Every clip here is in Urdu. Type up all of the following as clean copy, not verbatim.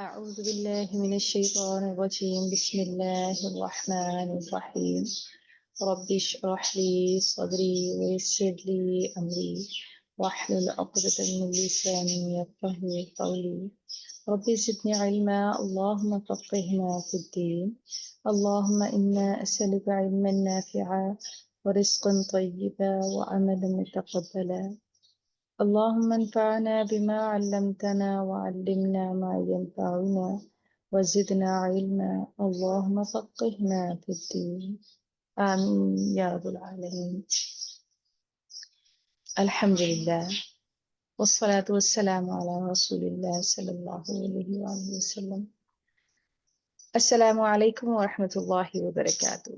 أعوذ بالله من الشيطان الرجيم. بسم الله الرحمن الرحيم. رب اشرح لي صدري ويسر لي أمري واحلل عقدة من لساني يفقهوا قولي. رب زدني علما، اللهم فقهنا في الدين. اللهم إنا أسألك علما نافعا ورزقا طيبا وعملا متقبلا. اللهم انفعنا بما علمتنا وعلمنا ما ينفعنا وزدنا علما. اللهم فقهنا في الدين. آمين يا رب العالمين. الحمد لله والصلاة والسلام على رسول الله صلى الله عليه وآله وسلم. السلام عليكم ورحمة الله وبركاته.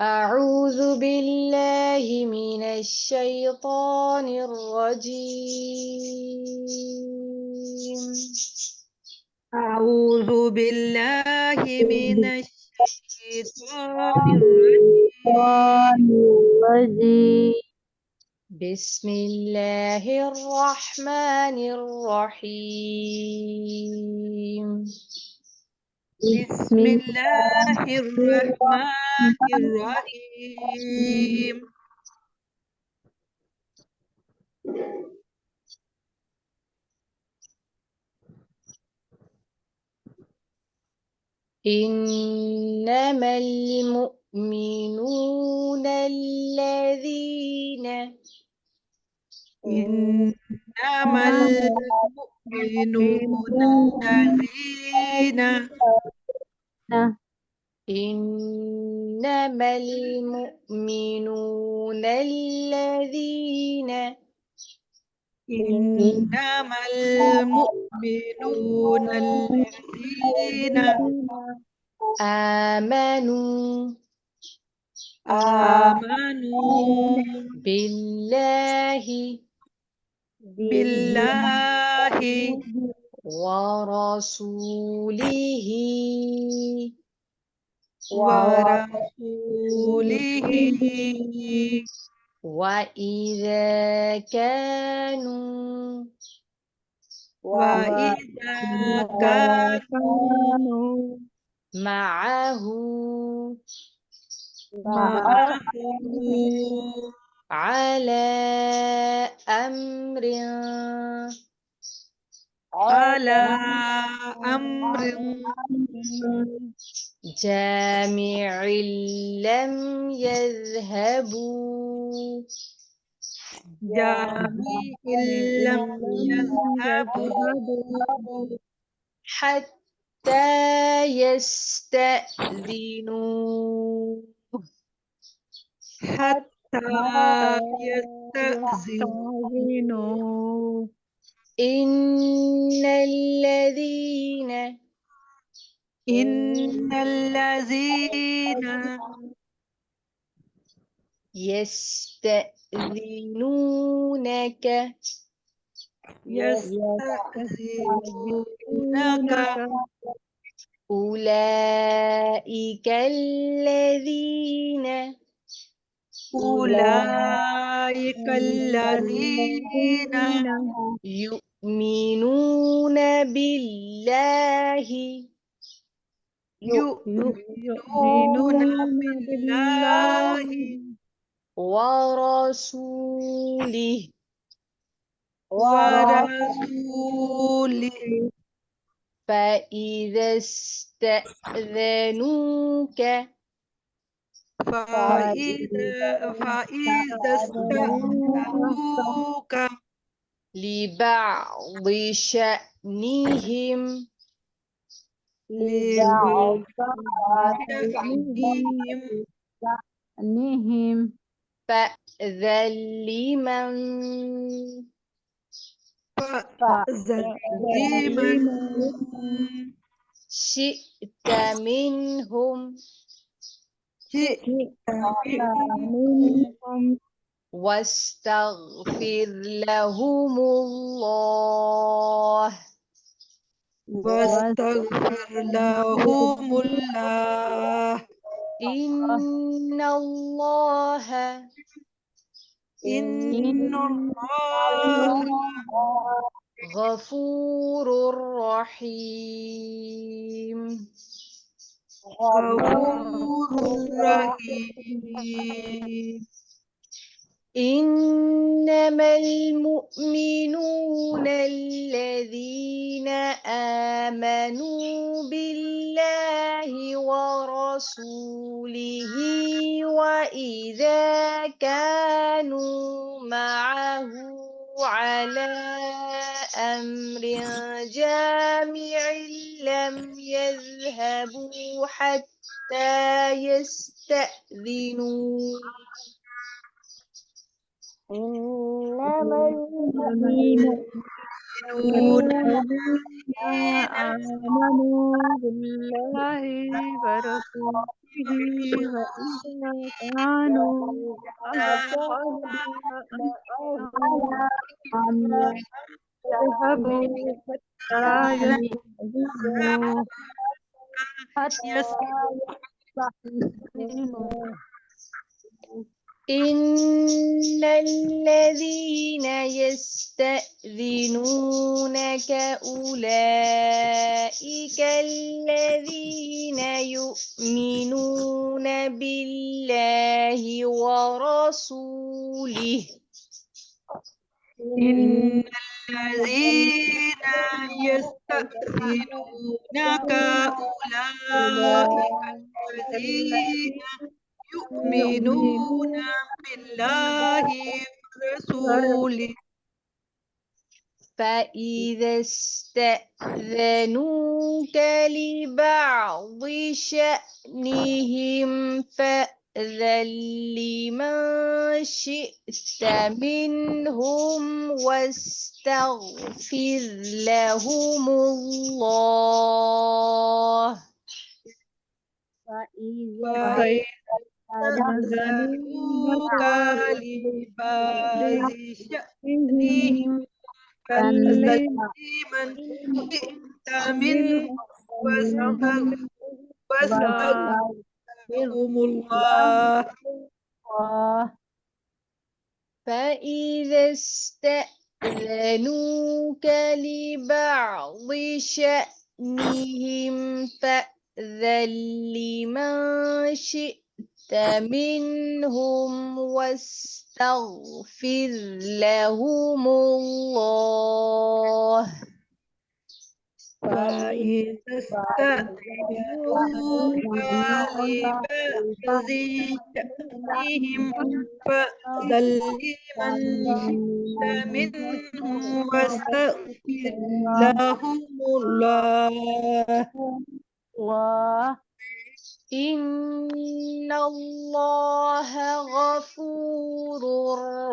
أعوذ بالله من الشيطان الرجيم. أعوذ بالله من الشيطان الرجيم بسم الله الرحمن الرحيم. بسم الله الرحمن الرحيم. إنما المؤمنون الذين إنما المؤمنون الذين إنما المؤمنون الذين إنما المؤمنون الذين آمنوا آمنوا بالله بالله ورسوله ورسوله وإذا كانوا وإذا كانوا معه معه على أمر على أمر جامع لم يذهبوا جميع لم يذهبوا حتى يستأذنوا يستأذنوا إن الذين يستأذنونك أولئك الذين يؤمنون بالله ورسوله فإذا استأذنوك استأذنوك لبعض شأنهم فأذن لمن شئت منهم واستغفر لهم الله واستغفر لهم الله إن الله إن الله غفور رحيم. غفور رحيم. إنما المؤمنون الذين آمنوا بالله ورسوله وإذا كانوا معه على أمر جامع لم يذهبوا حتى يستأذنوا. إنما المؤمنون الذين آمنوا بالله ورسوله وإذا كانوا يذهبوا حتى يستأذنوا إن الذين يستأذنونك أولئك الذين يؤمنون بالله ورسوله. إن الذين يستأذنونك أولئك الذين يؤمنون بالله ورسوله فإذا استأذنوك لبعض شأنهم فأذن لمن شئت منهم واستغفر لهم الله. فإذا استأذنوك لبعض شأنهم فأذن لمن شئت منهم واستغفر لهم الله. فإذا استأذنوك لبعض شأنهم فأذن لمن شئت منهم واستغفر لهم الله. فإذا استأذنوك لبعض شأنهم فأذن لمن شئت منهم واستغفر لهم الله. إن الله غفور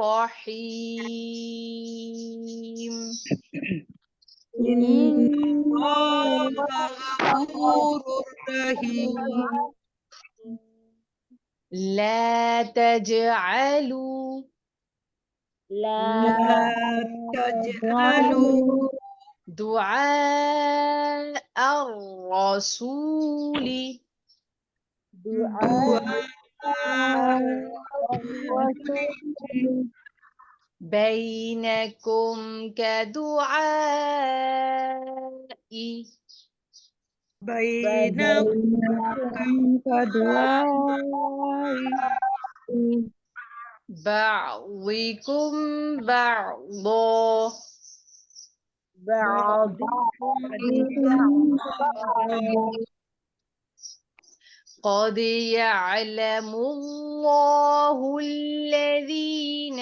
رحيم. إن الله غفور رحيم. لا تجعلوا دعاء الرسول بينكم كدعاء بعضكم بعضا قد يعلم الله الذين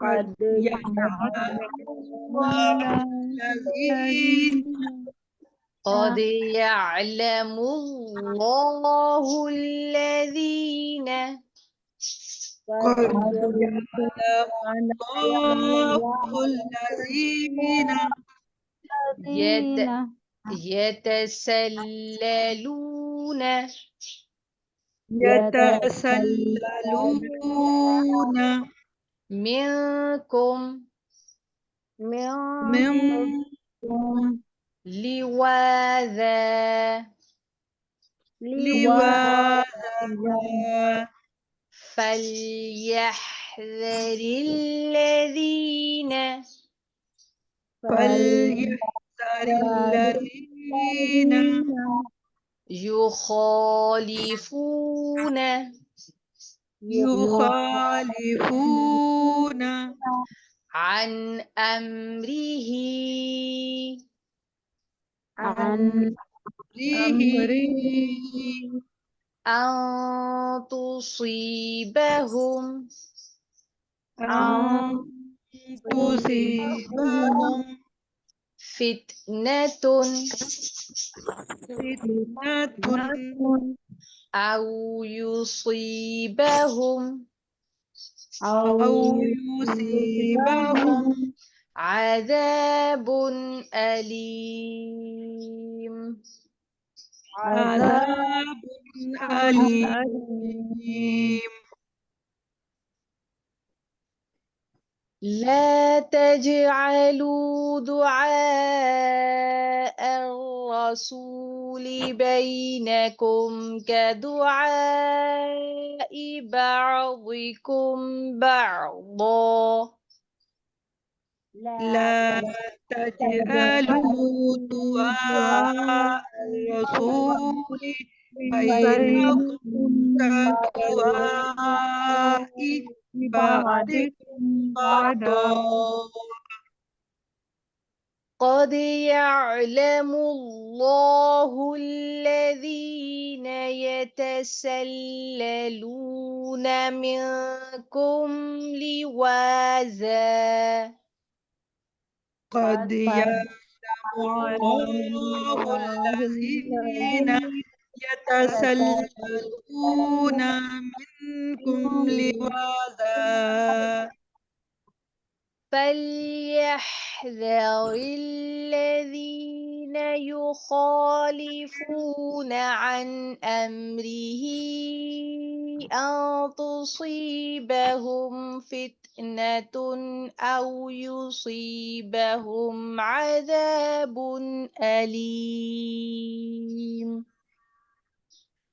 قد يعلم الله الذين يتسللون منكم لواذا لواذا فليحذر الذين فليحذر الذين يخالفون يخالفون عن أمره عن أمره أن تصيبهم أن تصيبهم فتنة فتنة أو يصيبهم أو يصيبهم عذاب أليم. عذاب أليم. لا تجعلوا دعاء الرسول بينكم كدعاء بعضكم بعضا لا تجعلوا دعاء الرسول بينكم كدعاء بعضكم بعضا. قد يعلم الله الذين يتسللون منكم لواذا قد يعلم الله الذين يتسللون منكم لواذا فليحذر الذين يخالفون عن أمره أن تصيبهم فتنة أو يصيبهم عذاب أليم.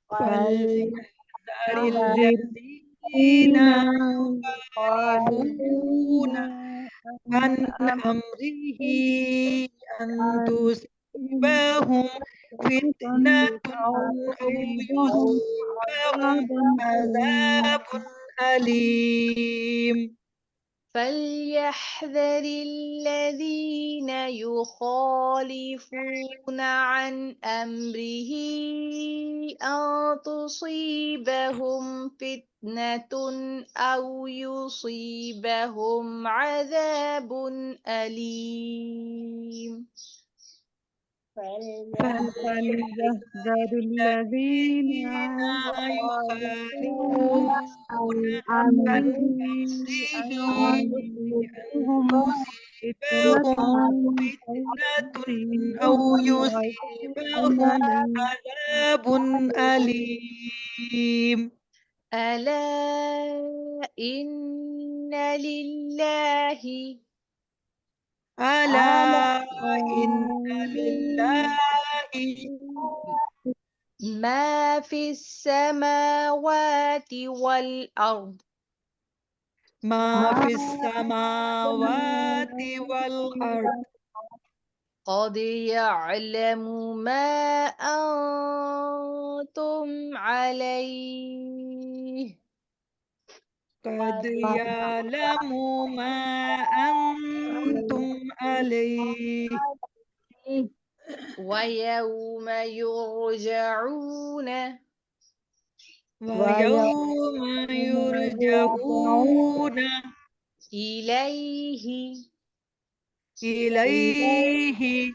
فليحذر الذين يخالفون عن أمره أن تصيبهم فتنة أو يصيبهم عذاب أليم. فليحذر الذين يخالفون عن أمره أن تصيبهم فتنة أو يصيبهم عذاب أليم. فليحذر الذين يخالفون عن عن أمره أمره أن أن تصيبهم تصيبهم فتنة أو يصيبهم عذاب أليم. ألا إن لله ألا إن لله ما في السماوات والأرض ما في السماوات والأرض. قد يعلم ما أنتم عليه قد يعلم ما أنتم عليه ويوم يرجعون ويوم يرجعون إليه إليه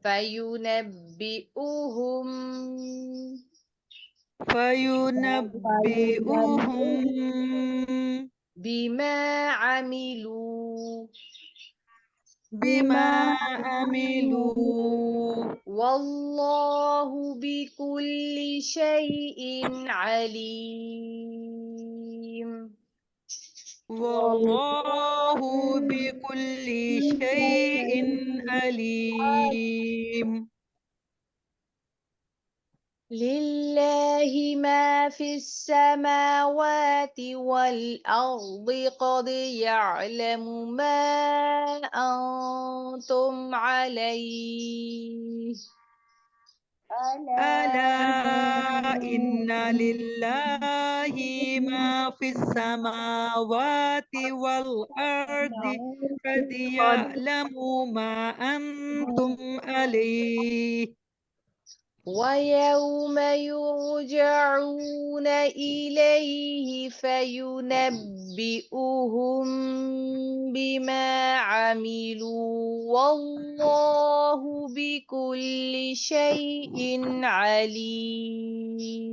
فينبئهم بما عملوا والله بكل شيء عليم. والله بكل شيء عليم. لله ما في السماوات والأرض قد يعلم ما أنتم عليه ألا إن لله ما في السماوات والأرض قد يعلم ما أنتم عليه. ويوم يرجعون إليه فينبئهم بما عملوا والله بكل شيء عليم.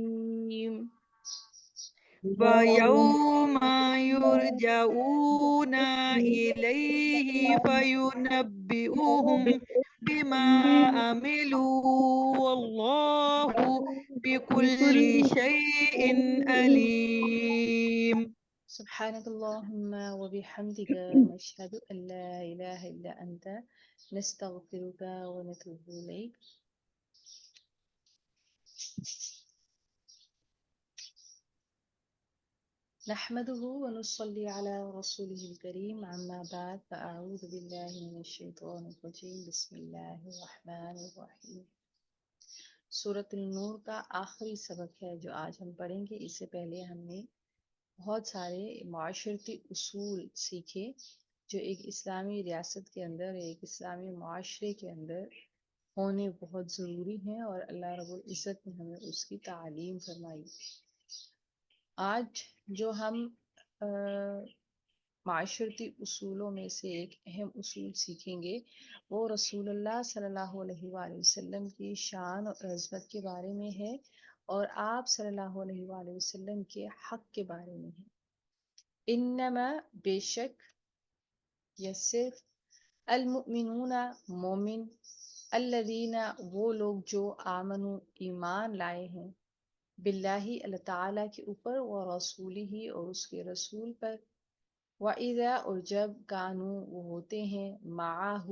ويوم يرجعون إليه فينبئهم بما عملوا والله بكل شيء عليم. سبحانك اللهم وبحمدك نشهد أن لا إله إلا أنت نستغفرك ونتوب إليك. نحمده ونصلي على رسوله الكريم أما بعد فأعوذ بالله من الشيطان الرجيم بسم الله الرحمن الرحيم. سورۃ النور کا آخری سبق ہے جو آج ہم پڑھیں گے. اس سے پہلے ہم نے بہت سارے معاشرتی اصول سیکھے جو ایک اسلامی ریاست کے اندر، ایک اسلامی معاشرے کے اندر ہونے بہت ضروری ہیں اور اللہ رب العزت نے ہمیں اس کی تعلیم فرمائی. آج جو ہم معاشرتی اصولوں میں سے ایک اہم اصول سیکھیں گے وہ رسول اللہ صلی اللہ علیہ وآلہ وسلم کی شان اور عظمت کے بارے میں ہے اور آپ صلی اللہ علیہ وآلہ وسلم کے حق کے بارے میں ہے. انما بے شک یا صرف المؤمنون مومن الذین وہ لوگ جو آمنوا ایمان لائے ہیں باللہ اللہ تعالیٰ کے اوپر و رسولہ اور اس کے رسول پر وَإِذَا اور جب کانوا وہ ہوتے ہیں معاہ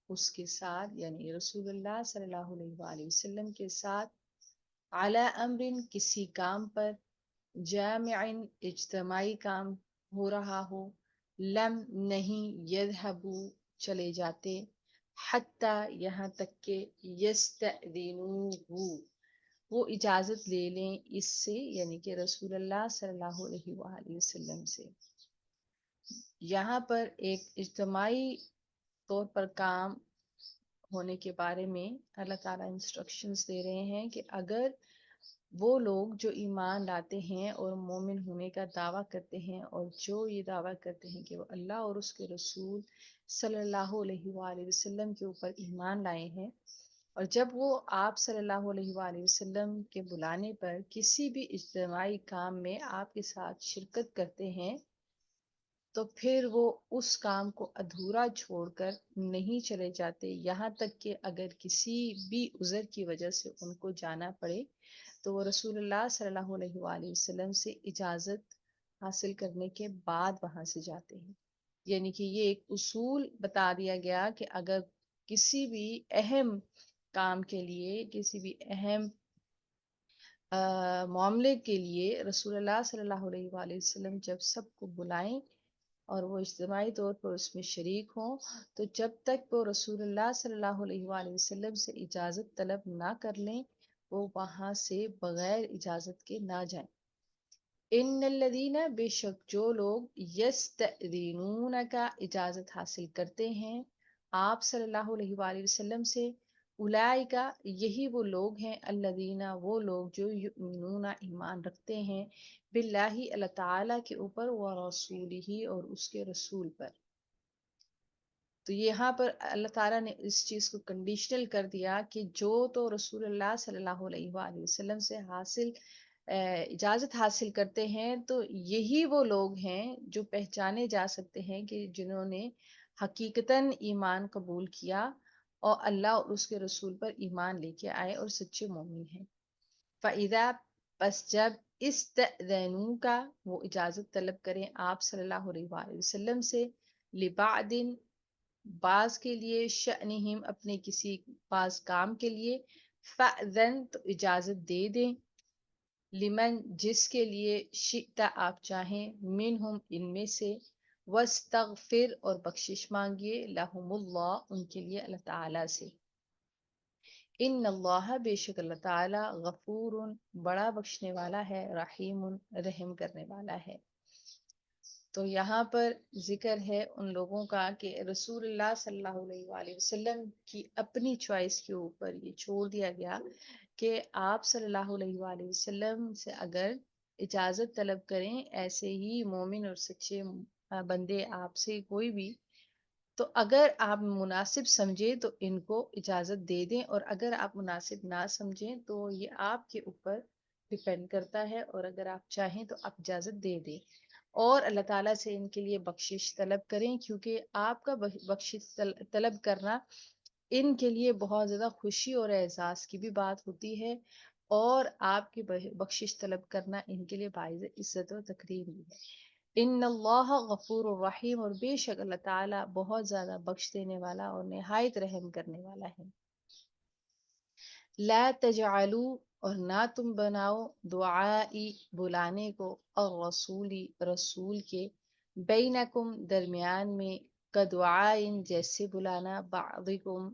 اس کے ساتھ یعنی رسول اللہ صلی اللہ علیہ وآلہ وسلم کے ساتھ علی امر کسی کام پر جامع اجتماعی کام ہو رہا ہو لم نہیں یذهبوا چلے جاتے حتی یہاں تک کہ یستأذنوہ وہ اجازت لے لیں اس سے یعنی کہ رسول اللہ صلی اللہ علیہ وآلہ وسلم سے. یہاں پر ایک اجتماعی طور پر کام ہونے کے بارے میں اللہ تعالیٰ انسٹرکشنز دے رہے ہیں کہ اگر وہ لوگ جو ایمان لاتے ہیں اور مومن ہونے کا دعویٰ کرتے ہیں اور جو یہ دعویٰ کرتے ہیں کہ وہ اللہ اور اس کے رسول صلی اللہ علیہ وآلہ وسلم کے اوپر ایمان لائے ہیں اور جب وہ آپ صلی اللہ علیہ وآلہ وسلم کے بلانے پر کسی بھی اجتماعی کام میں آپ کے ساتھ شرکت کرتے ہیں تو پھر وہ اس کام کو ادھورا چھوڑ کر نہیں چلے جاتے یہاں تک کہ اگر کسی بھی عذر کی وجہ سے ان کو جانا پڑے تو وہ رسول اللہ صلی اللہ علیہ وآلہ وسلم سے اجازت حاصل کرنے کے بعد وہاں سے جاتے ہیں. یعنی کہ یہ ایک اصول بتا دیا گیا کہ اگر کسی بھی اہم کام کے لیے کسی بھی اہم معاملے کے لیے رسول اللہ صلی اللہ علیہ وآلہ وسلم جب سب کو بلائیں اور وہ اجتماعی طور پر اس میں شریک ہوں تو جب تک وہ رسول اللہ صلی اللہ علیہ وآلہ وسلم سے اجازت طلب نہ کر لیں وہ وہاں سے بغیر اجازت کے نہ جائیں. ان الذین بے شک جو لوگ یستأذنون کا اجازت حاصل کرتے ہیں آپ صلی اللہ علیہ وآلہ وسلم سے اولئکا یہی وہ لوگ ہیں الذین وہ لوگ جو یؤمنون ایمان رکھتے ہیں باللہ اللہ تعالیٰ کے اوپر و رسولہ اور اس کے رسول پر. تو یہاں پر اللہ تعالیٰ نے اس چیز کو کنڈیشنل کر دیا کہ جو تو رسول اللہ صلی اللہ علیہ وآلہ وسلم سے اجازت حاصل کرتے ہیں تو یہی وہ لوگ ہیں جو پہچانے جا سکتے ہیں کہ جنہوں نے حقیقتاً ایمان قبول کیا اور اللہ اور اس کے رسول پر ایمان لے کے آئے اور سچے مومن ہیں. فَإِذَا پس جب استأذنو کا وہ اجازت طلب کریں آپ صلی اللہ علیہ وآلہ وسلم سے، لبعض بعض کے لیے، شأنہم اپنے کسی بعض کام کے لیے، فأذن تو اجازت دے دیں، لمن جس کے لیے، شئت آپ چاہیں، منہم ان میں سے، واستغفر اور بخشش مانگیے، لہم اللہ ان کے لیے اللہ تعالی سے، ان اللہ بے شک اللہ تعالی غفور بڑا بخشنے والا ہے، رحیم رحم کرنے والا ہے۔ تو یہاں پر ذکر ہے ان لوگوں کا کہ رسول اللہ صلی اللہ علیہ وآلہ وسلم کی اپنی چوائس کے اوپر یہ چھوڑ دیا گیا کہ آپ صلی اللہ علیہ وآلہ وسلم سے اگر اجازت طلب کریں، ایسے ہی مومن اور سچے بندے آپ سے کوئی بھی، تو اگر آپ مناسب سمجھیں تو ان کو اجازت دے دیں، اور اگر آپ مناسب نہ سمجھیں تو یہ آپ کے اوپر ڈپینڈ کرتا ہے، اور اگر آپ چاہیں تو آپ اجازت دے دیں، اور اللہ تعالیٰ سے ان کے لیے بخشش طلب کریں، کیونکہ آپ کا بخشش طلب کرنا ان کے لیے بہت زیادہ خوشی اور اعزاز کی بھی بات ہوتی ہے، اور آپ کی بخشش طلب کرنا ان کے لیے باعث عزت و تکریم بھی ہے۔ ان اللہ غفور الرحیم، اور بے شک اللہ تعالیٰ بہت زیادہ بخش دینے والا اور نہایت رحم کرنے والا ہے۔ لا تجعلوا اور نہ تم بناؤ، دعائی بلانے کو، اور رسولی رسول کے، بینکم درمیان میں، کدعائن جیسے بلانا، بعضکم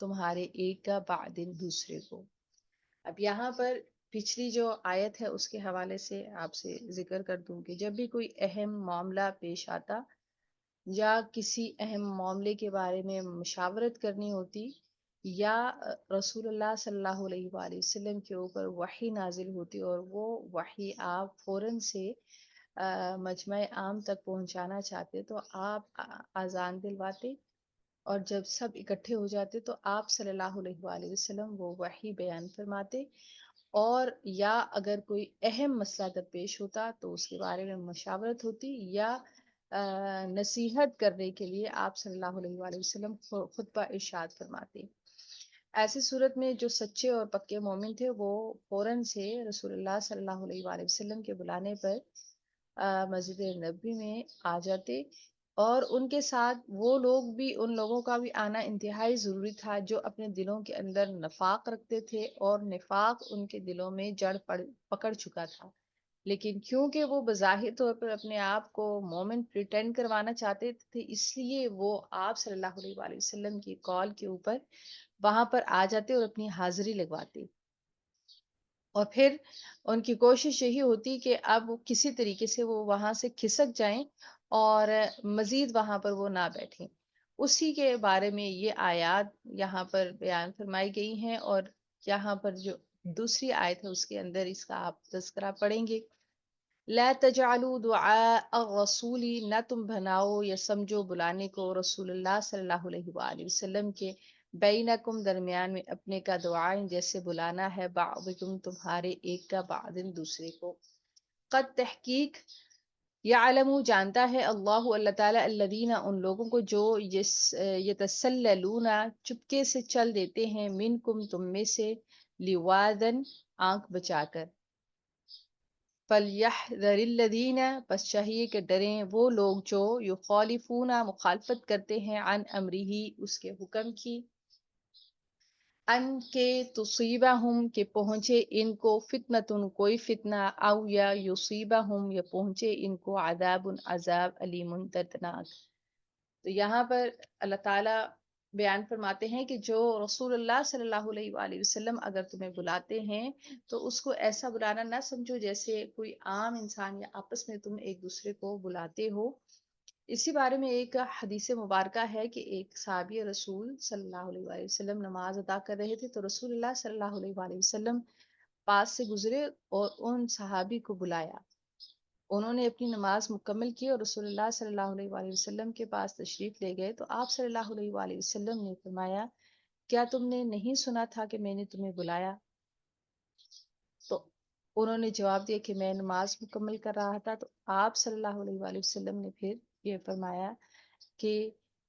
تمہارے ایک کا بعدن دوسرے کو۔ اب یہاں پر پچھلی جو آیت ہے اس کے حوالے سے آپ سے ذکر کر دوں کہ جب بھی کوئی اہم معاملہ پیش آتا یا کسی اہم معاملے کے بارے میں مشاورت کرنی ہوتی، یا رسول اللہ صلی اللہ علیہ وآلہ وسلم کے اوپر وحی نازل ہوتی، اور وہ وحی آپ فوراً سے مجمع عام تک پہنچانا چاہتے تو آپ اذان دلواتے، اور جب سب اکٹھے ہو جاتے تو آپ صلی اللہ علیہ وآلہ وسلم وہ وحی بیان فرماتے، اور یا اگر کوئی اہم مسئلہ درپیش ہوتا تو اس کے بارے میں مشاورت ہوتی، یا نصیحت کرنے کے لیے آپ صلی اللہ علیہ وآلہ وسلم خطبہ ارشاد فرماتے۔ ایسی صورت میں جو سچے اور پکے مومن تھے وہ فوراً سے رسول اللہ صلی اللہ علیہ وآلہ وسلم کے بلانے پر مسجد نبوی میں آ جاتے، اور ان کے ساتھ وہ لوگ بھی، ان لوگوں کا بھی آنا انتہائی ضروری تھا جو اپنے دلوں کے اندر نفاق رکھتے تھے، اور نفاق ان کے دلوں میں جڑ پکڑ چکا تھا، لیکن کیونکہ وہ بظاہر طور پر اپنے آپ کو مومن پریٹینڈ کروانا چاہتے تھے، اس لیے وہ آپ صلی اللہ علیہ وآلہ وسلم کی کال کے اوپر وہاں پر آ جاتے اور اپنی حاضری لگواتے، اور پھر ان کی کوشش یہی ہوتی کہ اب کسی طریقے سے وہ وہاں سے کھسک جائیں اور مزید وہاں پر وہ نہ بیٹھیں۔ اسی کے بارے میں یہ آیات یہاں پر بیان فرمائی گئی ہیں، اور یہاں پر جو دوسری آیت ہے اس کے اندر اس کا آپ تذکرہ پڑھیں گے۔ لا تجعلوا دعاء الرسول، نہ تم بناؤ یا سمجھو بلانے کو رسول اللہ صلی اللہ علیہ وآلہ وسلم کے، بینکم درمیان میں، اپنے کا دعائیں جیسے بلانا ہے، بعضکم تمہارے ایک کا بعدن دوسرے کو، قد تحقیق، یعلم جانتا ہے، اللہ اللہ تعالیٰ، الذین ان لوگوں کو جو یتسللون چپکے سے چل دیتے ہیں، منکم تم میں سے، لواذن آنکھ بچا کر، فَلْيَحْذَرِ الَّذِينَ پس چاہیے کہ ڈریں وہ لوگ جو یخالفون مخالفت کرتے ہیں، عن امرہ اس کے حکم کی، ان کے تصیبہم کہ پہنچے ان کو، فتنتن کوئی فتنہ، او یا یصیبہم یا پہنچے ان کو، عذاب عذاب، علیم دردناک۔ تو یہاں پر اللہ تعالیٰ بیان فرماتے ہیں کہ جو رسول اللہ صلی اللہ علیہ وآلہ وسلم اگر تمہیں بلاتے ہیں تو اس کو ایسا بلانا نہ سمجھو جیسے کوئی عام انسان، یا آپس میں تم ایک دوسرے کو بلاتے ہو۔ اسی بارے میں ایک حدیث مبارکہ ہے کہ ایک صحابی رسول صلی اللہ علیہ وآلہ وسلم نماز ادا کر رہے تھے، تو رسول اللہ صلی اللہ علیہ وآلہ وسلم پاس سے گزرے اور ان صحابی کو بلایا، انہوں نے اپنی نماز مکمل کی اور رسول اللہ صلی اللہ علیہ وآلہ وسلم کے پاس تشریف لے گئے، تو آپ صلی اللہ علیہ وآلہ وسلم نے فرمایا، کیا تم نے نہیں سنا تھا کہ میں نے تمہیں بلایا؟ تو انہوں نے جواب دیا کہ میں نماز مکمل کر رہا تھا۔ تو آپ صلی اللہ علیہ وآلہ وسلم نے پھر یہ فرمایا کہ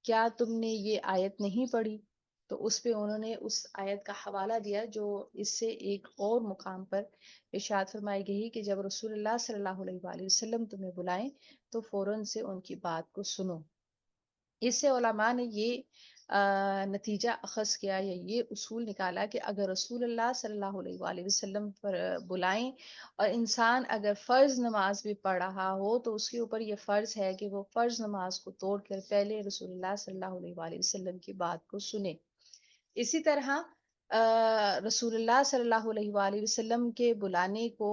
کیا تم نے یہ آیت نہیں پڑھی؟ تو اس پہ انہوں نے اس آیت کا حوالہ دیا جو اس سے ایک اور مقام پر ارشاد فرمائی گئی کہ جب رسول اللہ صلی اللہ علیہ وآلہ وسلم تمہیں بلائیں تو فوراً سے ان کی بات کو سنو. اس سے علماء نے یہ نتیجہ اخذ کیا یا یہ اصول نکالا کہ اگر رسول اللہ صلی اللہ علیہ وآلہ وسلم پر بلائیں اور انسان اگر فرض نماز بھی پڑھ رہا ہو تو اس کے اوپر یہ فرض ہے کہ وہ فرض نماز کو توڑ کر پہلے رسول اللہ صلی اللہ علیہ وآلہ وسلم کی بات کو سنے. اسی طرح رسول اللہ صلی اللہ علیہ وآلہ وسلم کے بلانے کو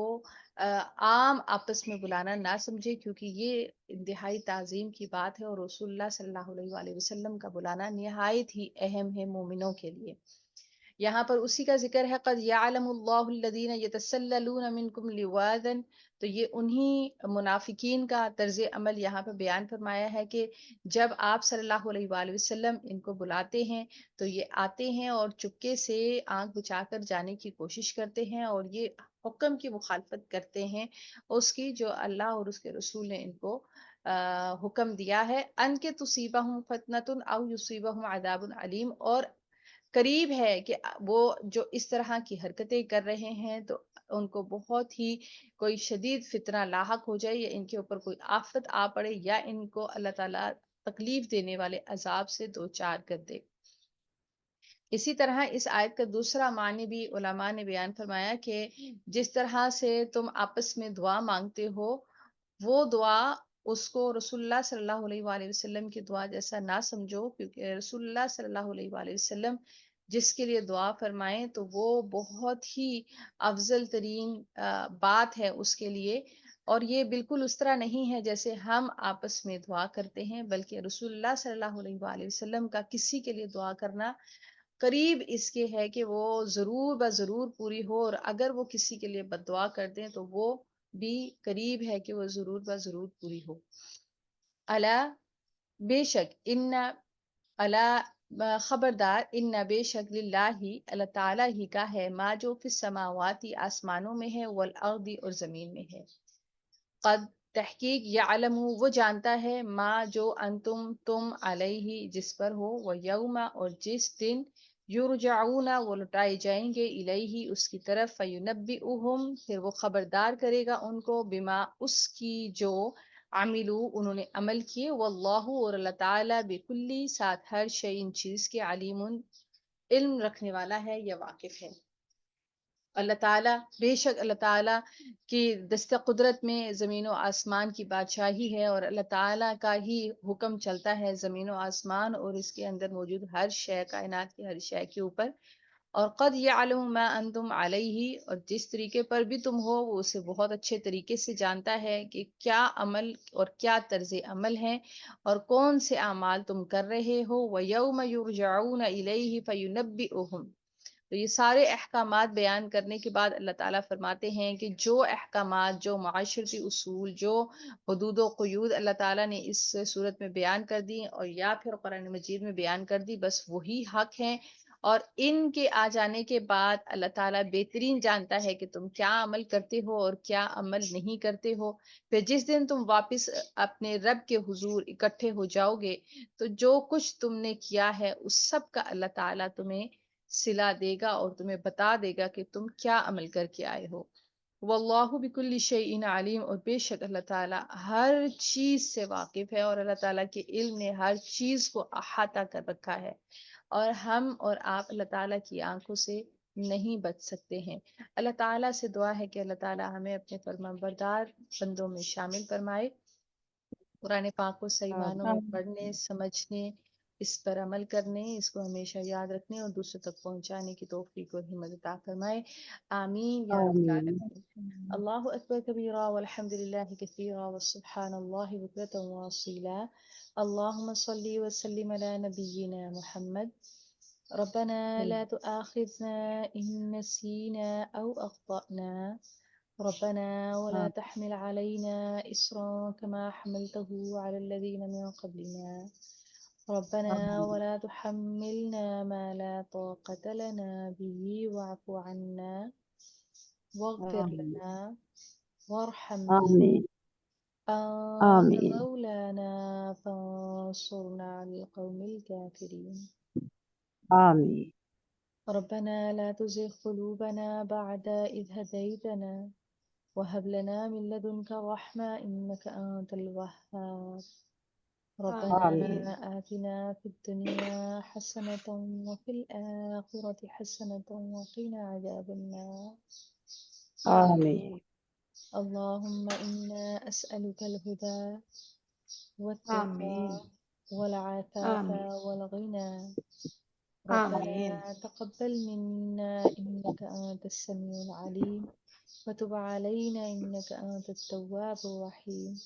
عام آپس میں بلانا نہ سمجھے، کیونکہ یہ انتہائی تعظیم کی بات ہے اور رسول اللہ صلی اللہ علیہ وآلہ وسلم کا بلانا نہایت ہی اہم ہے مومنوں کے لیے. یہاں پر اسی کا ذکر ہے قد یعلم اللہ الذین یتسللون منکم لواذا، تو یہ انہی منافقین کا طرز عمل یہاں پر بیان فرمایا ہے کہ جب آپ صلی اللہ علیہ وآلہ وسلم ان کو بلاتے ہیں تو یہ آتے ہیں اور چپکے سے آنکھ بچا کر جانے کی کوشش کرتے ہیں اور یہ حکم کی مخالفت کرتے ہیں اس کی جو اللہ اور اس کے رسول نے ان کو حکم دیا ہے ان کے تصیبہم فتنۃ او یصیبہم عذاب علیم، اور قریب ہے کہ وہ جو اس طرح کی حرکتیں کر رہے ہیں تو ان کو بہت ہی کوئی شدید فتنہ لاحق ہو جائے یا ان کے اوپر کوئی آفت آ پڑے یا ان کو اللہ تعالیٰ تکلیف دینے والے عذاب سے دوچار کر دے. اسی طرح اس آیت کا دوسرا معنی بھی علماء نے بیان فرمایا کہ جس طرح سے تم آپس میں دعا مانگتے ہو وہ دعا اس کو رسول اللہ صلی اللہ علیہ وآلہ وسلم کی دعا جیسا نہ سمجھو، کیونکہ رسول اللہ صلی اللہ علیہ وآلہ وسلم جس کے لیے دعا فرمائیں تو وہ بہت ہی افضل ترین بات ہے اس کے لیے، اور یہ بالکل اس طرح نہیں ہے جیسے ہم آپس میں دعا کرتے ہیں، بلکہ رسول اللہ صلی اللہ علیہ وآلہ وسلم کا کسی کے لیے دعا کرنا قریب اس کے ہے کہ وہ ضرور بضرور پوری ہو، اور اگر وہ کسی کے لیے بد دعا کر دیں تو وہ بھی قریب ہے کہ وہ ضرور بضرور پوری ہو. الا بے شک، ان الا خبردار، ان بے شک للہ اللہ تعالیٰ ہی کا ہے ما جو فی السماوات آسمانوں میں ہے والارض اور زمین میں ہے. قد تحقیق یعلم وہ جانتا ہے ما جو انتم تم علیہ جس پر ہو، و یوم اور جس دن یرجعون وہ لٹائے جائیں گے الیہ اس کی طرف، فینبئہم پھر وہ خبردار کرے گا ان کو، بما اس کی جو عملو انہوں نے عمل کیے، واللہ اور اللہ تعالیٰ بکلی ساتھ ہر شیء چیز کے علیم علم رکھنے والا ہے یا واقف ہے. اللہ تعالیٰ بے شک اللہ تعالیٰ کی دست قدرت میں زمین و آسمان کی بادشاہی ہے، اور اللہ تعالیٰ کا ہی حکم چلتا ہے زمین و آسمان اور اس کے اندر موجود ہر شے، کائنات کی ہر شے کے اوپر. اور قد یعلم ما انتم علیہ، اور جس طریقے پر بھی تم ہو وہ اسے بہت اچھے طریقے سے جانتا ہے کہ کیا عمل اور کیا طرز عمل ہے اور کون سے اعمال تم کر رہے ہو. وَيَوْمَ يُرْجَعُونَ إِلَيْهِ فَيُنَبِّئُهُم، تو یہ سارے احکامات بیان کرنے کے بعد اللہ تعالیٰ فرماتے ہیں کہ جو احکامات، جو معاشرتی اصول، جو حدود و قیود اللہ تعالیٰ نے اس صورت میں بیان کر دی اور یا پھر قرآن مجید میں بیان کر دی، بس وہی حق ہیں، اور ان کے آ جانے کے بعد اللہ تعالیٰ بہترین جانتا ہے کہ تم کیا عمل کرتے ہو اور کیا عمل نہیں کرتے ہو. پھر جس دن تم واپس اپنے رب کے حضور اکٹھے ہو جاؤ گے تو جو کچھ تم نے کیا ہے اس سب کا اللہ تعالیٰ تمہیں صلہ دے گا اور تمہیں بتا دے گا کہ تم کیا عمل کر کے آئے ہو. واللہ بکل شیء علیم، اور بے شک اللہ تعالیٰ ہر چیز سے واقف ہے، اور اللہ تعالیٰ کے علم نے ہر چیز کو احاطہ کر رکھا ہے، اور ہم اور آپ اللہ تعالیٰ کی آنکھوں سے نہیں بچ سکتے ہیں. اللہ تعالیٰ سے دعا ہے کہ اللہ تعالیٰ ہمیں اپنے فرمانبردار بندوں میں شامل فرمائے. قرآن پاک کو صحیح معنوں میں پڑھنے، سمجھنے، اس پر عمل کرنے، اس کو ہمیشہ یاد رکھنے اور دوسروں تک پہنچانے کی توفیق اور ہمت عطا فرمائے. آمین یا رب العالمین. اللہ اکبر کبیرا والحمد للہ کثیرا والسبحان اللہ بکرۃ واصیلا. اللہم صلی وسلم علی نبینا محمد. ربنا لا تؤاخذنا إن نسينا أو أخطأنا، ربنا ولا تحمل علينا إصرا كما حملته على الذين من قبلنا، ربنا ولا تحملنا ما لا طاقة لنا به واعف عنا واغفر لنا وارحمنا آمین أنت آمین. مولانا فانصرنا على القوم الكافرين. آمين. ربنا لا تزغ قلوبنا بعد إذ هديتنا وهب لنا من لدنك رحمة إنك أنت الوهاب. ربنا آمين. آتنا في الدنيا حسنة وفي الآخرة حسنة وقنا عذاب النار. آمين. اللهم إنا أسألك الهدى والتقى آمين والعفاف آمين والغنى. آمين ربنا تقبل منا إنك أنت السميع العليم وتب علينا إنك أنت التواب الرحيم.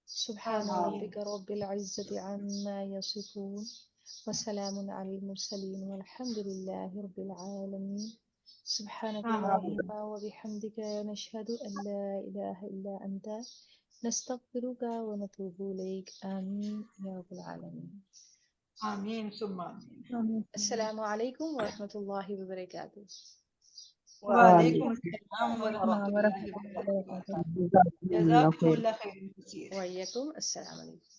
سبحان آمين ربك رب العزة عما يصفون وسلام على المرسلين والحمد لله رب العالمين. سبحانك آمين اللهم وبحمدك نشهد أن لا إله إلا أنت نستغفرك ونتوب إليك. آمين يا رب العالمين. آمين ثم آمين. السلام عليكم ورحمة الله وبركاته. وعليكم آمين. السلام ورحمة ورحمة الله الله وبركاته. وبركاته. جزاكم الله جزاكم خير. الله خير كثير. وإياكم. السلام عليكم.